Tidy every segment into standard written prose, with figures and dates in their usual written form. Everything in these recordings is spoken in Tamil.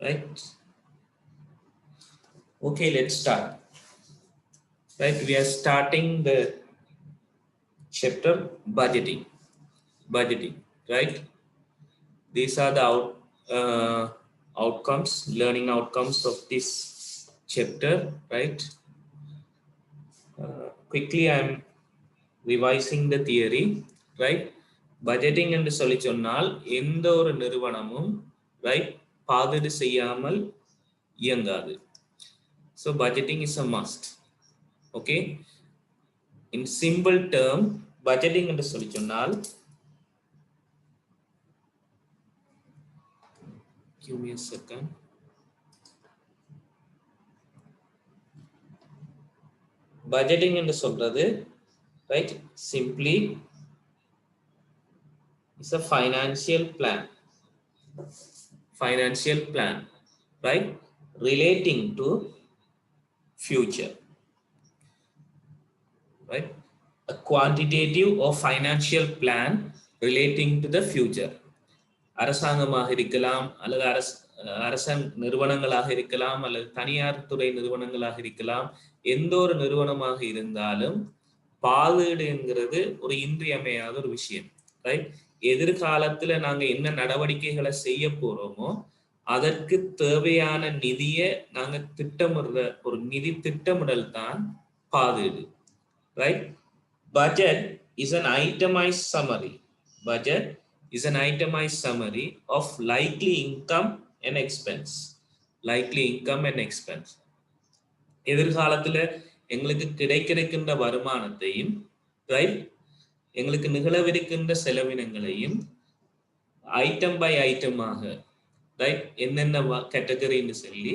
right? Okay, let's start. Right, we are starting the chapter budgeting. Budgeting, right? These are the outcomes, learning outcomes of this chapter, right? Quickly, I'm revising the theory, right? Budgeting என்று சொல்லி சொன்னால் எந்த ஒரு நிறுவனமும் ரைட் பாதீடு செய்யாமல் இயங்காது. So budgeting is a must. Okay, in simple term budgeting என்று சொல்லி சொன்னால், give me a second. Budgeting என்று சொல்றது right simply is a financial plan right relating to future, right? A quantitative or financial plan relating to the future. அரசாங்கமாக இருக்கலாம் அல்லது அரச நிறுவனங்களாக இருக்கலாம் அல்லது தனியார் துறை நிறுவனங்களாக இருக்கலாம். எந்த ஒரு நிறுவனமாக இருந்தாலும் பாதீடுங்கிறது ஒரு இன்றியமையாத ஒரு விஷயம், ரைட்? எதிர்காலத்துல நாங்க என்ன நடவடிக்கைகளை செய்ய போறோமோ அதற்கு தேவையான நிதியை நாங்க திட்டமிடுற ஒரு நிதி திட்டமிடல் தான் பாதீடு, right? Budget is an itemized summary. Budget is an itemized summary of likely income and expense. Likely income and expense. எதிர்காலத்துல எங்களுக்கு கிடைக்கின்ற வருமானத்தையும் ரைட் எங்களுக்கு நிகழவிருக்கின்ற செலவினங்களையும் ஐட்டம் பை ஐட்டமாக ரைட் என்னென்ன கேட்டகரின்னு சொல்லி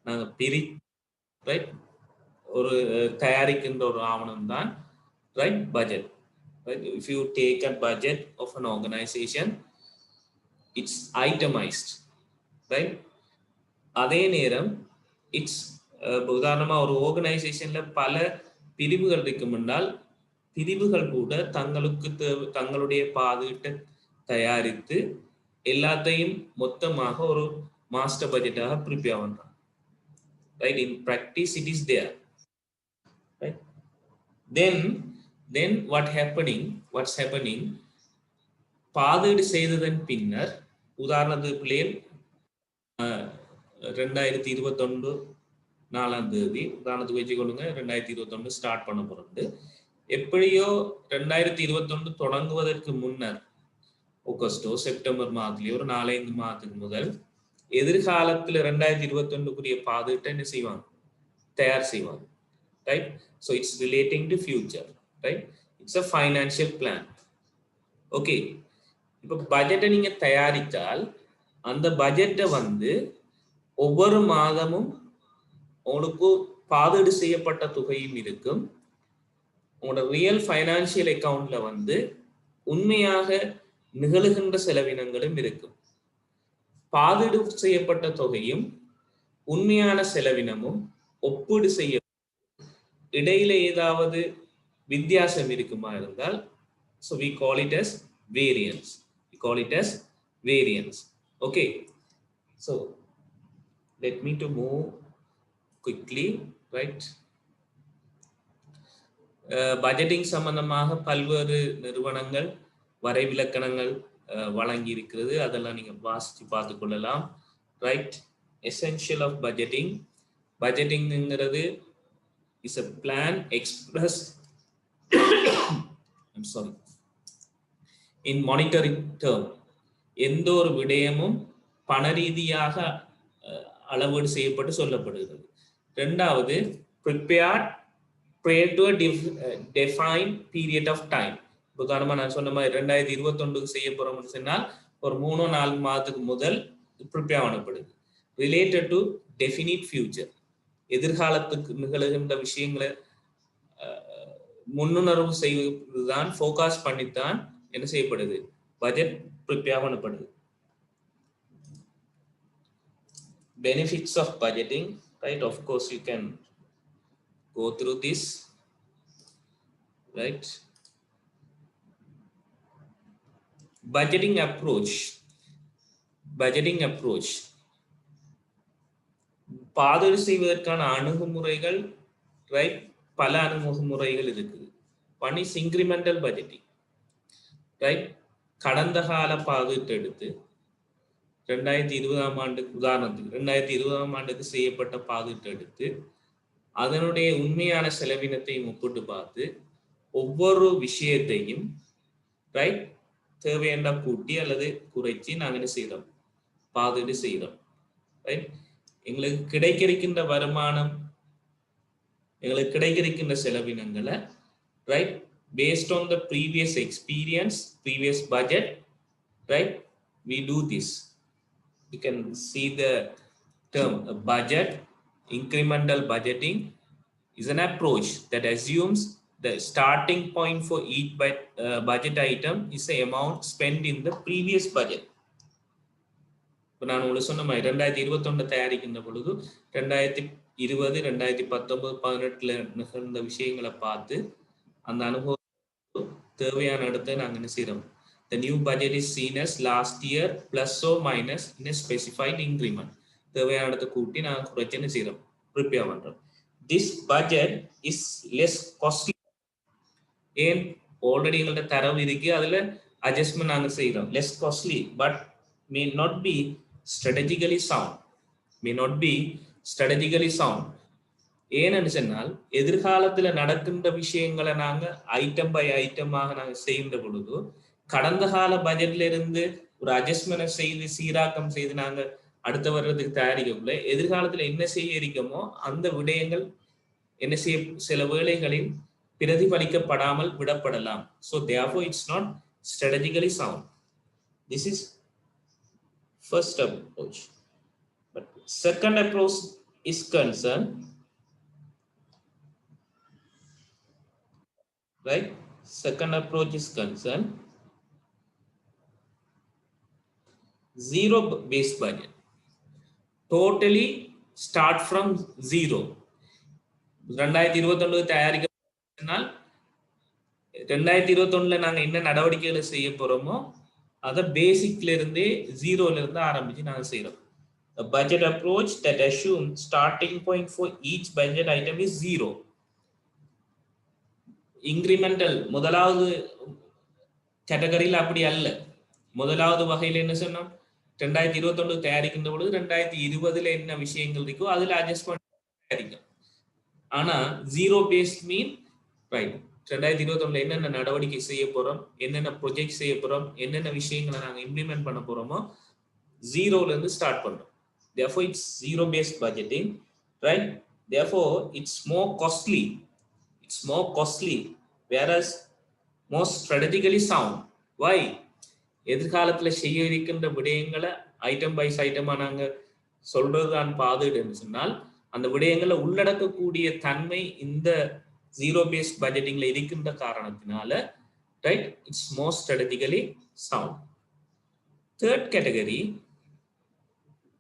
நாங்கள் ரைட் ஒரு தயாரிக்கின்ற ஒரு ஆவணம் தான் right budget. Right? If you take a budget of an organization, it's itemized, right? அதே நேரம் இட்ஸ் உதாரணமா ஒரு ஆர்கனைசேஷன்ல பல பிரிவுகள் இருக்கும் என்றால் பிரிவுகள் கூட தங்களுடைய பாதீட்டை தயாரித்து எல்லாத்தையும் மொத்தமாக ஒரு மாஸ்டர் பட்ஜெட்டாக ப்ரிப்பேர் பண்றாங்க, right? In practice it is there, right? then what's happening பாதீடு செய்ததன் பின்னர் உதாரணத்துக்கு 2021 4ஆம் தேதி உதாரணத்துக்கு வச்சுக்கொள்ளுங்க. 2021 ஸ்டார்ட் பண்ண போறது எப்படியோ 2021 தொடங்குவதற்கு முன்னர் ஆகஸ்டோ செப்டம்பர் மாதத்துலயோ ஒரு 4-5 மாதத்துக்கு முதல் எதிர்காலத்துல 2021 பாதீட்டை என்ன செய்வாங்க, தயார் செய்வாங்க, right? So it's relating to future, right? It's a financial plan. Okay, இப்போ பட்ஜெட்டை நீங்க தயாரித்தால் அந்த பட்ஜெட்டை ஒவ்வொரு மாதமும் உங்களுக்கு பாதீடு செய்யப்பட்ட தொகையும் இருக்கும். உங்களோட ரியல் ஃபைனான்சியல் அக்கவுண்ட்ல உண்மையாக நிகழுகின்ற செலவினங்களும் இருக்கும். பாதீடு செய்யப்பட்ட தொகையும் உண்மையான செலவினமும் ஒப்பீடு செய்ய இடையில ஏதாவது வித்தியாசம் இருக்குமா இருந்தால் so we call it as variance. Okay, so let me to move quickly, right? Budgeting சம்பந்தமாக பல்வேறு நிறுவனங்கள் வரைவிலக்கணங்கள் வழங்கி இருக்கிறது. அதெல்லாம் நீங்க வாசிச்சு பார்த்து கொள்ளலாம், ரைட்? எசென்ஷியல் ஆஃப் பட்ஜெட்டிங்ங்கிறது is a plan expressed I'm sorry in monetary term. எந்த ஒரு விடயமும் பண ரீதியாக அளவீடு செய்யப்பட்டு சொல்லப்படுகிறது. இரண்டாவது prepared prior to a defined period of time. உதாரணமா நான் சொன்ன மாதிரி 2021 செய்ய போறோம்னு சொன்னால் ஒரு 3-4 மாதத்துக்கு முதல் ப்ரிப்பேர் பண்ணப்படுது. ரிலேட்டட் டு டெஃபினிட் ஃபியூச்சர், எதிர்காலத்துக்கு நிகழ்கின்ற விஷயங்களை முன்னுணர்வு செய்வதுதான், ஃபோகாஸ்ட் பண்ணித்தான் என்ன செய்யப்படுது, பட்ஜெட் ப்ரிப்பேர் பண்ணப்படுது. Benefits of budgeting, right? Of course you can go through this, right? Budgeting approach பாதொழி செய்வதற்கான அணுகுமுறைகள் ரைட், பல அணுகுமுறைகள் இருக்குது. One is incremental budgeting right. கடந்த கால பாதுகாப்பு எடுத்து 2020ஆம் ஆண்டுக்கு உதாரணத்துக்கு 2020ஆம் ஆண்டுக்கு செய்யப்பட்ட பாதுகாப்பு எடுத்து அதனுடைய உண்மையான செலவினத்தை ஒப்பிட்டு பார்த்து ஒவ்வொரு விஷயத்தையும் ரைட் தேவையான கூட்டி அல்லது குறைச்சி நாங்கள் என்ன செய்யறோம், பாதுகாப்பு செய்யறோம். ரைட். எங்களுக்கு கிடைக்கின்ற வருமானம், எங்களுக்கு கிடைக்கின்ற செலவினங்களை right based on the previous experience, previous budget, right, we do this. You can see the term budget. Incremental budgeting is an approach that assumes the starting point for each budget item is the amount spent in the previous budget. இப்போ நான் உங்களுக்கு சொன்ன மாதிரி 2021 தயாரிக்கின்ற பொழுது 2020, 2019, 18 நிகழ்ந்த விஷயங்களை பார்த்து அந்த அனுபவம் தேவையான இடத்தை நாங்கள் என்ன செய்யறோம். The new budget is seen as last year plus or minus in a specified increment. தேவையான இடத்தை கூட்டி நாங்கள் குறைச்சி என்ன செய்யறோம், ப்ரிப்பேர் பண்றோம். This budget is less costly. ஏன் ஆல்ரெடி எங்கள்கிட்ட தரவு இருக்கு, அதுல அட்ஜஸ்ட்மெண்ட் நாங்கள் செய்யறோம். less costly but may not be strategically sound. May not be strategically sound. ஏன்னு சொன்னால் எதிர்காலத்துல நடக்கின்ற விஷயங்களை நாங்க ஐட்டம் பை ஐட்டமாக நாங்க செய்கின்ற பொழுது கடந்த கால பட்ஜெட்ல இருந்து ஒரு அட்ஜஸ்ட்மெண்ட் செய்து சீராக்கம் செய்து நாங்க அடுத்த வருடத்துக்கு தயாரிக்கக்குள்ள எதிர்காலத்துல என்ன செய்ய இருக்கமோ அந்த விடயங்கள் என்ன செய்ய சில வேளைகளில் பிரதிபலிக்கப்படாமல் விடப்படலாம். So therefore it's not strategically sound. This is first approach. But second approach is concerned, right? Second approach is concerned zero based budget. Totally start from zero. 2021 தயாரிக்கனால் 2021 நாங்க என்ன நடவடிக்கைகளை செய்ய போறோமோ அதை பேசிக்ல இருந்தே ஜீரோல இருந்து ஆரம்பிச்சு நாங்க செய்யறோம். A budget approach that assumes starting point for each budget item is zero. Incremental முதலாவது கேட்டகரியில் அப்படி அல்ல. முதலாவது வகையில் என்ன சொன்னோம், 2021 தயாரிக்கின்ற பொழுது 2020 என்ன விஷயங்கள் இருக்கோ அதுல அட்ஜஸ்ட்மெண்ட் தயாரிக்கும். ஆனா ஜீரோ பேஸ்ட் மீன் ரைட் 2021 என்னென்ன நடவடிக்கை செய்ய போறோம், என்னென்ன ப்ரொஜெக்ட் செய்ய போறோம், என்னென்ன விஷயங்களை நாங்க இம்ப்ளிமெண்ட் பண்ண போறோமோ ஜீரோல இருந்து ஸ்டார்ட் பண்றோம். Therefore it's zero based budgeting, right? Therefore it's more costly. It's more costly, whereas more strategically sound. Why? எதிர்காலத்துல செய்ய இருக்கின்ற விடயங்களை ஐட்டம் பைஸ் ஐட்டமா நாங்க சொல்றதுதான் பாதுகாப்புன்னு சொன்னால் அந்த விடயங்களை உள்ளடக்கக்கூடிய தன்மை இந்த ஜீரோ பேஸ்ட் பட்ஜெட்டிங்ல இருக்கின்ற காரணத்தினால right it's more strategically sound.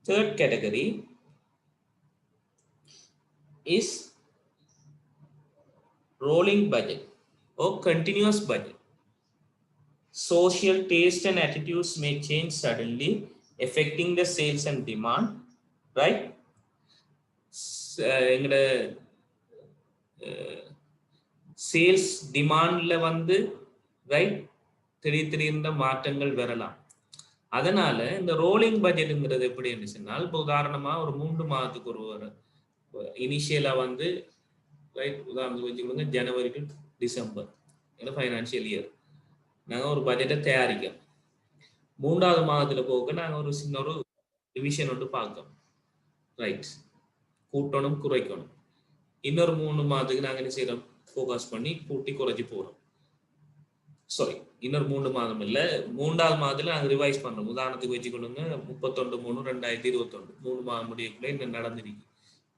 Third category is rolling budget or continuous budget. Social taste and attitudes may change suddenly, affecting the sales and demand, right? எங்கட சேல்ஸ் டிமாண்ட்ல வந்து ரைட் திடீர்ந்த மாற்றங்கள் வரலாம். அதனால இந்த ரோலிங் பட்ஜெட்டுங்கிறது எப்படி சொன்னால் இப்போ உதாரணமா ஒரு 3 மாதத்துக்கு ஒரு இனிஷியலா வந்து ரைட் உதாரணத்துக்கு வச்சுக்கோங்க ஜனவரி டு டிசம்பர் ஃபைனான்சியல் இயர் நாங்கள் ஒரு பட்ஜெட்டை தயாரிக்கோம். 3வது மாதத்துல போக நாங்கள் ஒரு சின்ன ஒரு டிவிஷன் ஒன்று பார்க்கோம். ரைட் கூட்டணும் குறைக்கணும். இன்னொரு 3 மாதத்துக்கு நாங்கள் என்ன செய்யறோம், ஃபோக்கஸ் பண்ணி கூட்டி குறைச்சி போறோம். சாரி இன்னொரு 3 மாதம் இல்லை 3வது மாதத்துல நாங்கள் ரிவைஸ் பண்றோம். உதாரணத்துக்கு வச்சுக்கொள்ளுங்க 31/3/2021 3 மாதம் முடியக்குள்ள என்ன நடந்திருக்கு.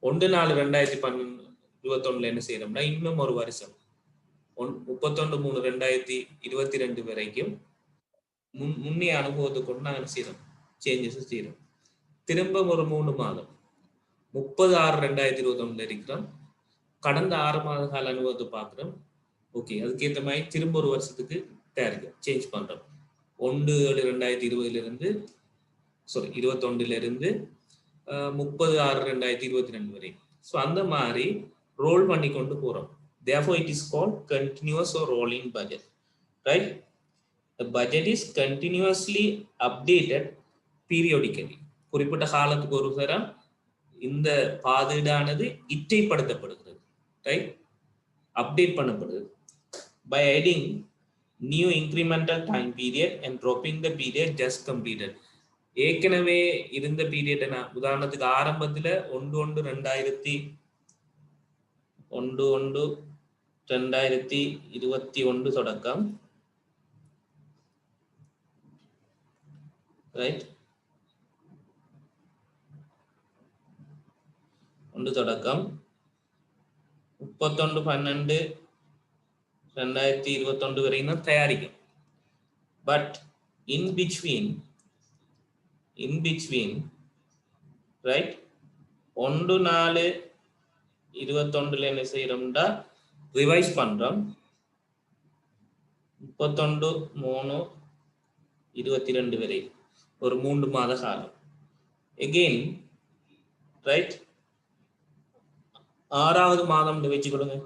1/4/2021 என்ன செய்யறோம்னா இன்னும் ஒரு வருஷம் 31/3/2022 வரைக்கும் முன்னே அனுபவத்தை கொண்டு நாங்கள் செய்யறோம் சேஞ்சஸ் செய்யறோம். திரும்ப ஒரு 3 மாதம் 30/6/2021 இருக்கிறோம். கடந்த 6 மாத கால அனுபவத்தை பார்க்கிறோம். ஓகே அதுக்கேற்ற மாதிரி திரும்ப ஒரு வருஷத்துக்கு தயாரிக்க சேஞ்ச் பண்றோம். 1/7/2020 இருந்து 21 இருந்து 30/6/2022 வரை. ஸோ அந்த மாதிரி ரோல் பண்ணி கொண்டு போறோம். Therefore, it is called continuous or rolling budget, right? The budget is continuously updated periodically. குறிப்பிட்ட காலத்துக்கு ஒரு தரம் இந்த பாதீடானது இற்றைப்படுத்தப்படுகிறது, ரைட்? அப்டேட் பண்ணப்படுது by adding new incremental time period and dropping the period just completed. ஏற்கனவே இருந்த பீரியட் நான் உதாரணத்துக்கு ஆரம்பத்துல 1/1/2021 தொடக்கம், ரைட், 1 தொடக்கம் 31/12/2021 வரையும் தான் தயாரிக்கும். பட் இன் பிட்வீன் ரைட் 1/4/21 என்ன செய்யறோம்டா ரிவைஸ் பண்றோம். 31/3/22 வரை ஒரு 3 மாத காலம். எகெயின் ரைட் 6வது மாதம் வச்சுக்கொடுங்க.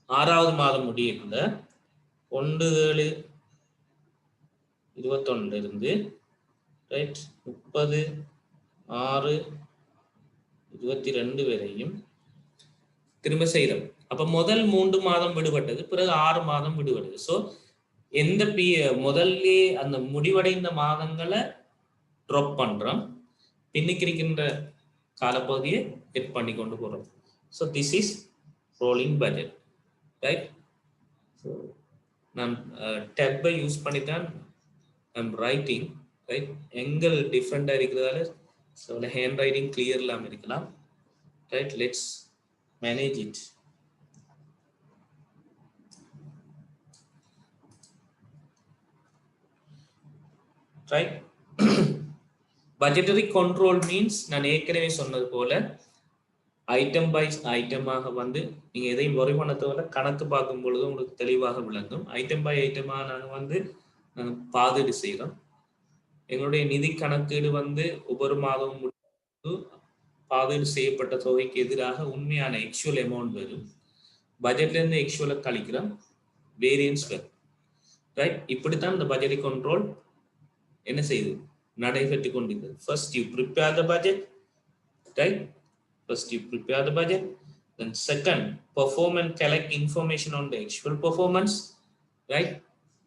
6வது மாதம் முடியல 1/7/21 இருந்து ரைட் 30/6/22 வரையும் திரும்ப செய்யறோம். அப்ப முதல் 3 மாதம் விடுபட்டது, பிறகு 6 மாதம் விடுபடுது. ஸோ எந்த முதல்ல அந்த முடிவடைந்த மாதங்களை ட்ராப் பண்றோம், பின்னுக்கு இருக்கின்ற காலப்பகுதியை கெட் பண்ணி கொண்டு போறோம். So this is rolling budget, right? So நான் டேப்பை யூஸ் பண்ணி தான் ஐம் ரைட்டிங், ரைட்? எங்கள் டிஃப்ரெண்டாக இருக்கிறதால ஸோ ஹேண்ட் ரைட்டிங் கிளியர் இல்லாமல் இருக்கலாம், right? Let's manage it. Right? Budgetary control means நான் ஏற்கனவே சொன்னது போல ஐட்டம் பை ஐட்டமாக வந்து நீங்க எதையும் வரி பண்ணத்தோட கணக்கு பார்க்கும் பொழுது உங்களுக்கு தெளிவாக விளங்கும். ஐட்டம் பை ஐட்டமாக நாங்கள் வந்து பாதீடு செய்கிறோம். எங்களுடைய நிதி கணக்கீடு வந்து ஒவ்வொரு மாதமும் பாதீடு செய்யப்பட்ட தொகைக்கு எதிராக உண்மையான எக்சுவல் அமௌண்ட் வரும். பட்ஜெட்ல இருந்து எக்சுவலை கழிக்கிறோம், வேரியன்ஸ் வரும், ரைட்? இப்படித்தான் இந்த பட்ஜெட்டரி கண்ட்ரோல் என்ன செய்யுது, நடைபெற்று கொண்டிருக்கிறது. First you prepare the budget, right? First you prepare the budget, then second perform and collect information on the actual performance, right?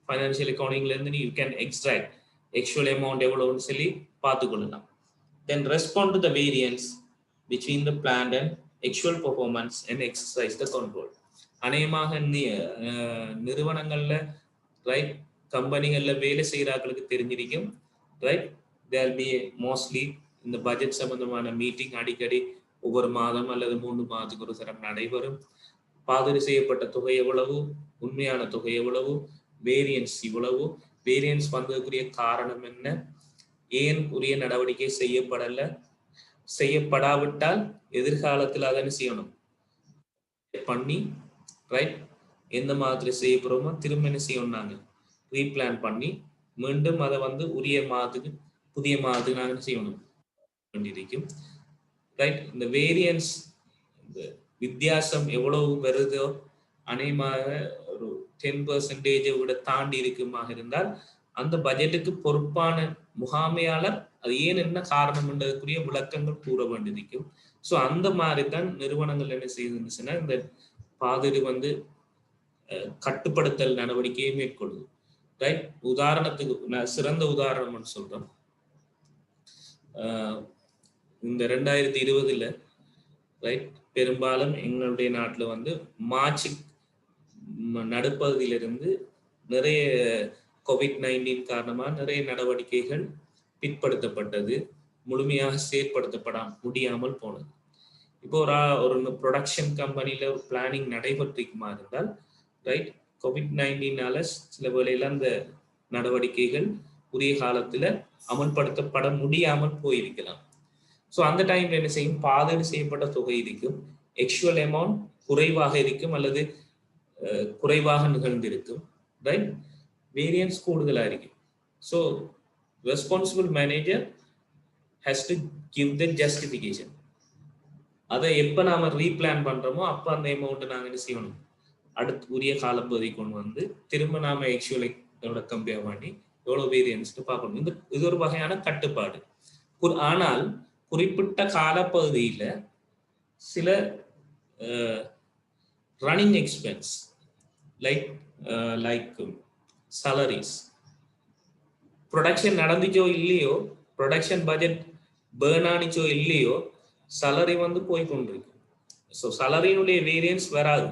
Financial accounting la irundhu you can extract actual amount evlo சொல்லி பார்த்துக்கொள்ளலாம். Then respond to the variance between the planned and actual performance and exercise the control. அநேகமாக நிறுவனங்கள்ல ரைட் கம்பெனிகள்ல வேலை செய்யறாங்களுக்கு தெரிஞ்சிருக்கும், ரைட்? தேர் பி மோஸ்ட்லி இந்த பட்ஜெட் சம்பந்தமான மீட்டிங் அடிக்கடி ஒவ்வொரு மாதம் அல்லது 3 மாதத்துக்கு ஒரு தரம் நடைபெறும். பாதீடு செய்யப்பட்ட தொகை எவ்வளவு, உண்மையான தொகை எவ்வளவு, வேரியன்ஸ் இவ்வளவு, வேரியன்ஸ் வந்ததுக்குரிய காரணம் என்ன, ஏன் உரிய நடவடிக்கை செய்யப்படாவிட்டால் எதிர்காலத்தில் அதனை செய்யணும் பண்ணி, ரைட்? எந்த மாதிரி செய்ய போறோமோ திரும்ப என்ன செய்யணும், நாங்கள் ரீபிளான் பண்ணி மீண்டும் அதை வந்து உரிய மாதத்துக்கு புதிய மாதத்துக்கு நாங்கள் செய்யணும் வேண்டியிருக்கும், ரைட்? இந்த வேரியன்ஸ் வித்தியாசம் எவ்வளவு வருதோ அநேகமாக ஒரு 10% விட தாண்டி இருக்குமாக இருந்தால் அந்த பட்ஜெட்டுக்கு பொறுப்பான முகாமையாளர் அது ஏன் என்ன காரணம் என்றதுக்குரிய விளக்கங்கள் கூற வேண்டியிருக்கும். ஸோ அந்த மாதிரி தான் நிறுவனங்கள் என்ன செய்யுதுன்னா இந்த பாதீடு வந்து கட்டுப்படுத்தல் நடவடிக்கையை மேற்கொள்ளுது, ரைட்? உதாரணத்துக்கு நான் சிறந்த உதாரணம்னு சொல்றேன். இந்த 2020 ரைட் பெரும்பாலும் எங்களுடைய நாட்டில் வந்து மார்ச் நடுப்பகுதியிலிருந்து நிறைய COVID-19 காரணமாக நிறைய நடவடிக்கைகள் பிற்படுத்தப்பட்டது, முழுமையாக செயற்படுத்தப்பட முடியாமல் போனது. இப்போ ஒரு ப்ரொடக்ஷன் கம்பெனியில ஒரு பிளானிங் நடைபெற்றிருக்குமா இருந்தால், ரைட், COVID-19 சில வேளையில அந்த நடவடிக்கைகள் உரிய காலத்துல அமல்படுத்தப்பட முடியாமல் போயிருக்கலாம். ஸோ அந்த டைம்ல என்ன செய்யும், பாதீடு செய்யப்பட்ட தொகை இருக்கும், எக்சுவல் அமௌண்ட் குறைவாக இருக்கும் அல்லது குறைவாக நிகழ்ந்திருக்கும், ரைட்? வேரியன்ஸ் கூடுதலாக இருக்கும். So responsible manager has to give the justification. அதை எப்போ நாம ரீபிளான் பண்றோமோ அப்போ அந்த அமௌண்ட்டை நாங்கள் என்ன செய்யணும், அடுத்து உரிய காலப்பகுதி கொண்டு வந்து திரும்ப நாம ஆக்சுவலி கம்பேர் பண்ணி எவ்வளவு வேரியன்ஸ் பார்க்கணும். இது ஒரு வகையான கட்டுப்பாடு. ஆனால் குறிப்பிட்ட காலப்பகுதியில சில running expense like salaries, production நடந்துச்சோ இல்லையோ, ப்ரொடக்ஷன் பட்ஜெட் பேர்ன் ஆனிச்சோ இல்லையோ, salary வந்து போய் கொண்டிருக்கு. ஸோ salary-னுடைய வேரியன்ஸ் வராது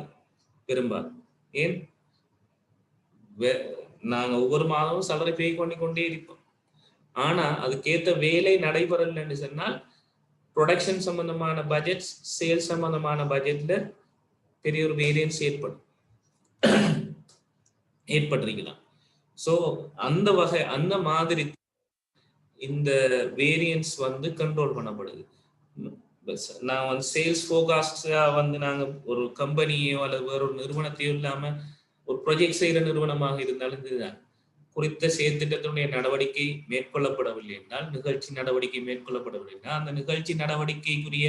பெரும்பாலும். ஏன், நாங்க ஒவ்வொரு மாதமும் salary பே பண்ணி கொண்டே இருப்போம். ஆனா அதுக்கேற்ற வேலை நடைபெறலன்னு சொன்னால் ப்ரொடக்ஷன் சம்பந்தமான பட்ஜெட், சேல்ஸ் சம்பந்தமான பட்ஜெட்ல பெரிய ஒரு வேரியன்ஸ் ஏற்பட்டிருக்கலாம். ஸோ அந்த மாதிரி இந்த வேரியன்ஸ் வந்து கண்ட்ரோல் பண்ணப்படுது. நான் வந்து சேல்ஸ் ஃபோகாஸ்டா வந்து நாங்க ஒரு கம்பெனியோ அல்லது வேற ஒரு நிறுவனத்தையோ இல்லாம ஒரு ப்ரொஜெக்ட் செய்யற நிறுவனமாக இருந்தாலும் இதுதான், குறித்த செயற்திட்டத்தினுடைய நடவடிக்கை மேற்கொள்ளப்படவில்லை என்றால், நிகழ்ச்சி நடவடிக்கை மேற்கொள்ளப்படவில்லை என்றால் அந்த நிகழ்ச்சி நடவடிக்கைக்குரிய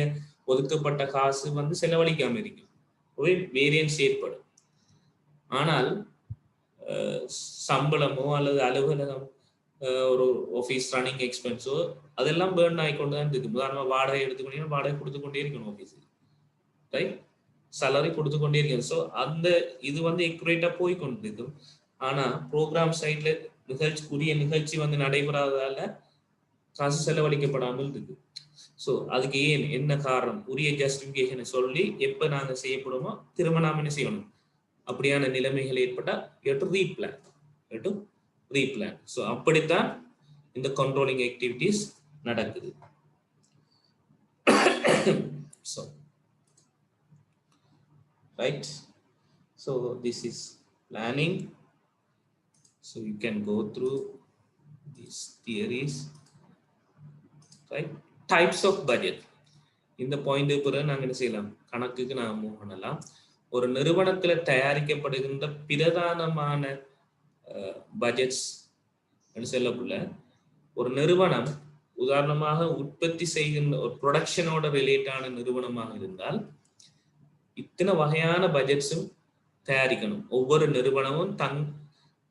ஒதுக்கப்பட்ட காசு வந்து செலவழிக்காம இருக்கும், ஒரு வேரியன்ஸ் ஏற்படும். ஆனால் சம்பளமோ அல்லது அலுவலகம் ஒரு ஆஃபீஸ் ரன்னிங் எக்ஸ்பென்ஸோ அதெல்லாம் பேர்ன் ஆகிக்கொண்டு தான் இருக்கு. உதாரணமாக வாடகை எடுத்துக்கொண்டீங்கன்னா வாடகை கொடுத்துக்கொண்டே இருக்கணும் ஆஃபீஸுக்கு, ரைட், salary கொடுத்துக்கொண்டே இருக்கணும். ஸோ அந்த இது வந்து எக்யூரேட்டா போய் கொண்டு இருக்கும். ஆனா ப்ரோக்ராம் சைட்ல நிகழ்ச்சி வந்து நடைபெறாததால காசு செலவழிக்கப்படாமல் இருக்கு. ஸோ அதுக்கு என்ன காரணம், உரிய ஜஸ்டிபிகேஷனை சொல்லி எப்ப நாங்க செய்யப்படுமோ திரும்ப நாம என்ன செய்யணும், அப்படியான நிலைமைகள் ஏற்பட்டா ரீப்ளான். ஸோ அப்படித்தான் இந்த கண்ட்ரோலிங் ஆக்டிவிட்டிஸ் நடக்குது. So right, so this is planning. So you can go through these theories, right? Types of budget. இந்த பாயிண்ட் பிறகு நாங்கள் என்ன செய்யலாம், கணக்குக்கு நாங்கள் மூவ் பண்ணலாம். ஒரு நிறுவனத்தில் தயாரிக்கப்படுகின்ற பிரதானமான பட்ஜெட்ஸ் சொல்லக்குள்ள, ஒரு நிறுவனம் உதாரணமாக உற்பத்தி செய்கின்ற ஒரு ப்ரொடக்ஷனோட ரிலேட்டான நிறுவனமாக இருந்தால் இத்தனை வகையான பட்ஜெட்ஸும் தயாரிக்கணும். ஒவ்வொரு நிறுவனமும்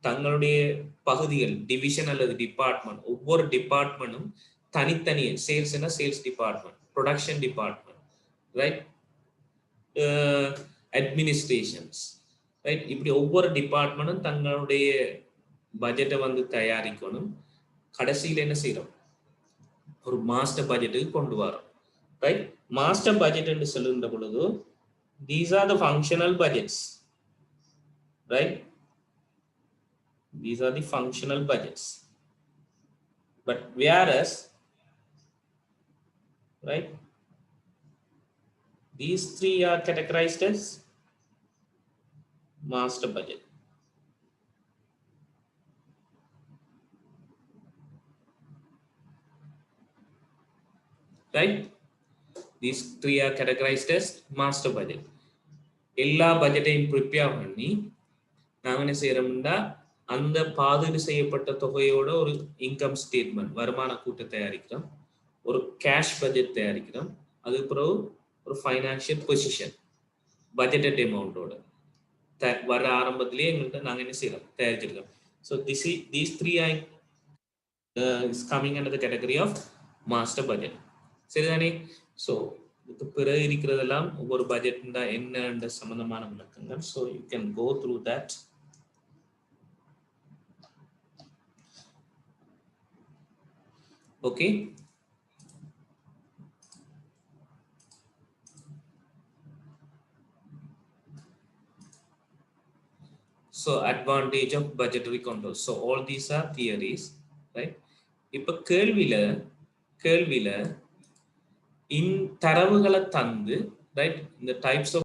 தங்களுடைய பகுதிகள், டிவிஷன் அல்லது டிபார்ட்மெண்ட், ஒவ்வொரு டிபார்ட்மெண்ட்டும் தனித்தனியே, சேல்ஸ்னா sales department, production department, right, administrations, right, இப்படி ஒவ்வொரு டிபார்ட்மெண்ட்டும் தங்களுடைய பட்ஜெட்டை வந்து தயாரிக்கணும். கடைசியில் என்ன செய்யறோம், ஒரு மாஸ்டர் பட்ஜெட்டுக்கு கொண்டு வரோம், ரைட். மாஸ்டர் பட்ஜெட் என்று சொல்லுகின்ற பொழுது these are the functional budgets, right? These are the functional budgets. But whereas, right, these three are categorized as master budget. Right? These three are categorized as master budget. எல்லா பட்ஜெட்டையும் ப்ரிப்பேர் பண்ணி நாங்கள் என்ன செய்யறோம்னா அந்த பாதுகாப்பு செய்யப்பட்ட தொகையோட ஒரு இன்கம் ஸ்டேட்மெண்ட், வருமான கூட்டை தயாரிக்கிறோம், ஒரு கேஷ் பட்ஜெட் தயாரிக்கிறோம், அதுக்கு பிறகு ஒரு ஃபைனான்சியல் பொசிஷன் பட்ஜெட்டட் அமௌண்டோட வர ஆரம்பத்திலேயே எங்கள்கிட்ட நாங்கள் என்ன செய்யறோம், தயாரிச்சிருக்கோம். So these three are is coming under the category of master budget. சரிதானே? ஸோ இதுக்கு பிறகு இருக்கிறதெல்லாம் ஒவ்வொரு பட்ஜெட் என்ன சம்பந்தமான விளக்கங்கள். So you can go through that. Okay, so advantage of budgetary control. So all these are theories, right? இப்ப கேள்வியில தரவுகளை தந்து, ரைட், இந்த டைப்ஸ் ஆஃப்